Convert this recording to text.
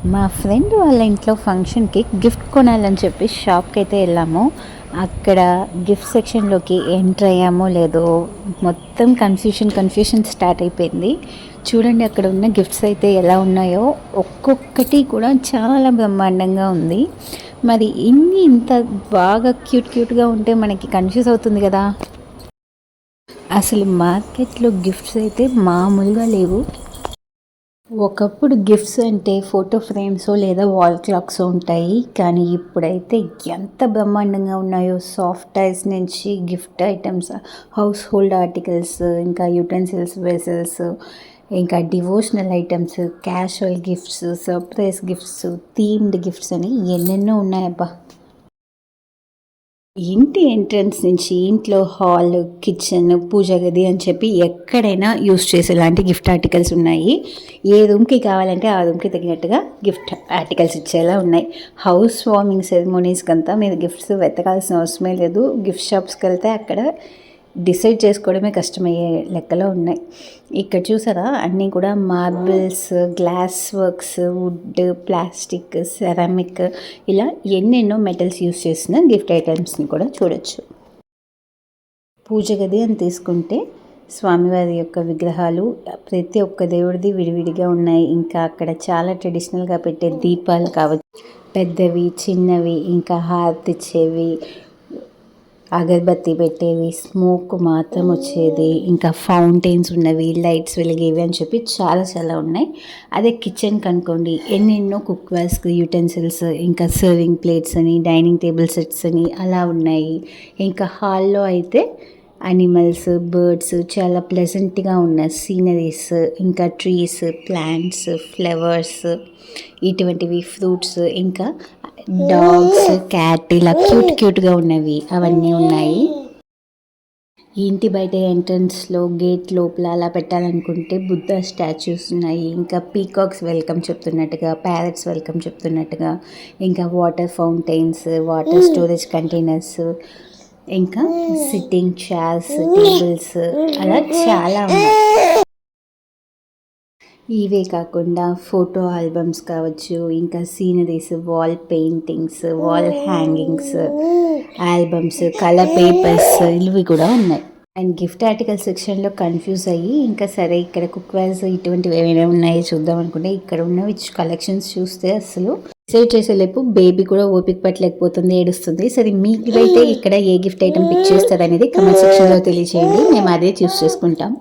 మా ఫ్రెండ్ వాళ్ళ ఇంట్లో ఫంక్షన్కి గిఫ్ట్ కొనాలని చెప్పి షాప్కి అయితే వెళ్ళాము. అక్కడ గిఫ్ట్ సెక్షన్లోకి ఎంటర్ అయ్యామో లేదో మొత్తం కన్ఫ్యూషన్ స్టార్ట్ అయిపోయింది. చూడండి అక్కడ ఉన్న గిఫ్ట్స్ అయితే ఎలా ఉన్నాయో, ఒక్కొక్కటి కూడా చాలా బ్రహ్మాండంగా ఉంది. మరి ఇంత బాగా క్యూట్గా ఉంటే మనకి కన్ఫ్యూజ్ అవుతుంది కదా. అసలు మార్కెట్లో గిఫ్ట్స్ అయితే మామూలుగా లేవు. ఒకప్పుడు గిఫ్ట్స్ అంటే ఫోటో ఫ్రేమ్స్ లేదా వాల్ క్లాక్స్ ఉంటాయి, కానీ ఇప్పుడైతే ఎంత బ్రహ్మాండంగా ఉన్నాయో. సాఫ్ట్ టాయ్స్ నుంచి gift items, house hold articles, ఇంకా యూటెన్సిల్స్, వెసల్స్, ఇంకా devotional items, casual gifts, surprise gifts, themed gifts అని ఎన్నెన్నో ఉన్నాయబ్బా. ఇంటి ఎంట్రన్స్ నుంచి ఇంట్లో హాల్, కిచెన్, పూజ గది అని చెప్పి ఎక్కడైనా యూస్ చేసేలాంటి గిఫ్ట్ ఆర్టికల్స్ ఉన్నాయి. ఏ రూమ్కి కావాలంటే ఆ రూమ్కి తగినట్టుగా గిఫ్ట్ ఆర్టికల్స్ ఇచ్చేలా ఉన్నాయి. హౌస్ వార్మింగ్ సెరమోనీస్కి అంతా మీరు గిఫ్ట్స్ వెతకాల్సిన అవసరమే లేదు. గిఫ్ట్ షాప్స్కి వెళ్తే అక్కడ డిసైడ్ చేసుకోవడమే కష్టమయ్యే లెక్కలో ఉన్నాయి. ఇక్కడ చూసారా, అన్నీ కూడా marbles, glass works, wood, plastic, ceramic, ఇలా ఎన్నెన్నో మెటల్స్ యూస్ చేసిన గిఫ్ట్ ఐటమ్స్ని కూడా చూడొచ్చు. పూజ గది అని తీసుకుంటే స్వామివారి యొక్క విగ్రహాలు ప్రతి ఒక్క దేవుడిది విడివిడిగా ఉన్నాయి. ఇంకా అక్కడ చాలా ట్రెడిషనల్గా పెట్టే దీపాలు కావచ్చు, పెద్దవి, చిన్నవి, ఇంకా హారతి ఇచ్చేవి, అగరబత్తి పెట్టేవి, స్మోక్ మాత్రం వచ్చేది, ఇంకా ఫౌంటైన్స్ ఉన్నవి, లైట్స్ వెలిగేవి అని చెప్పి చాలా ఉన్నాయి. అదే కిచెన్ కనుకోండి, ఎన్నెన్నో కుక్వేర్స్, యూటెన్సిల్స్, ఇంకా సర్వింగ్ ప్లేట్స్ అని, డైనింగ్ టేబుల్ సెట్స్ అని అలా ఉన్నాయి. ఇంకా హాల్లో అయితే అనిమల్స్, బర్డ్స్, చాలా ప్లెజెంట్గా ఉన్న సీనరీస్, ఇంకా ట్రీస్, ప్లాంట్స్, ఫ్లవర్స్, ఇటువంటివి, ఫ్రూట్స్, ఇంకా డాగ్స్, క్యాట్, ఇలా క్యూట్గా ఉన్నవి అవన్నీ ఉన్నాయి. ఇంటి బయట ఎంట్రన్స్లో గేట్ లోపల అలా పెట్టాలనుకుంటే బుద్ధ స్టాచ్యూస్ ఉన్నాయి. ఇంకా పీకాక్స్ వెల్కమ్ చెప్తున్నట్టుగా, ప్యారెట్స్ వెల్కమ్ చెప్తున్నట్టుగా, ఇంకా water fountains, water storage containers, ఇంకా సిట్టింగ్ చైర్స్, టేబుల్స్, అలా చాలా ఉన్నాయి. ఇవే కాకుండా ఫోటో ఆల్బమ్స్ కావచ్చు, ఇంకా sceneries, wall paintings, wall hangings, albums, colour papers, ఇవి కూడా ఉన్నాయి. అండ్ గిఫ్ట్ ఆర్టికల్ సెక్షన్లో కన్ఫ్యూజ్ అయ్యి ఇంకా సరే ఇక్కడ కుక్వేర్స్ ఇటువంటివి ఏమైనా ఉన్నాయో చూద్దాం అనుకుంటే ఇక్కడ ఉన్నవి కలెక్షన్స్ చూస్తే అసలు డిసైడ్ చేసేలేపు బేబీ కూడా ఓపిక పట్టలేకపోతుంది, ఏడుస్తుంది. సరే మీకు అయితే ఇక్కడ ఏ గిఫ్ట్ ఐటమ్ పిక్ చేస్తారు అనేది కమెంట్ సెక్షన్లో తెలియజేయండి, మేము అదే చూస్ చేసుకుంటాం.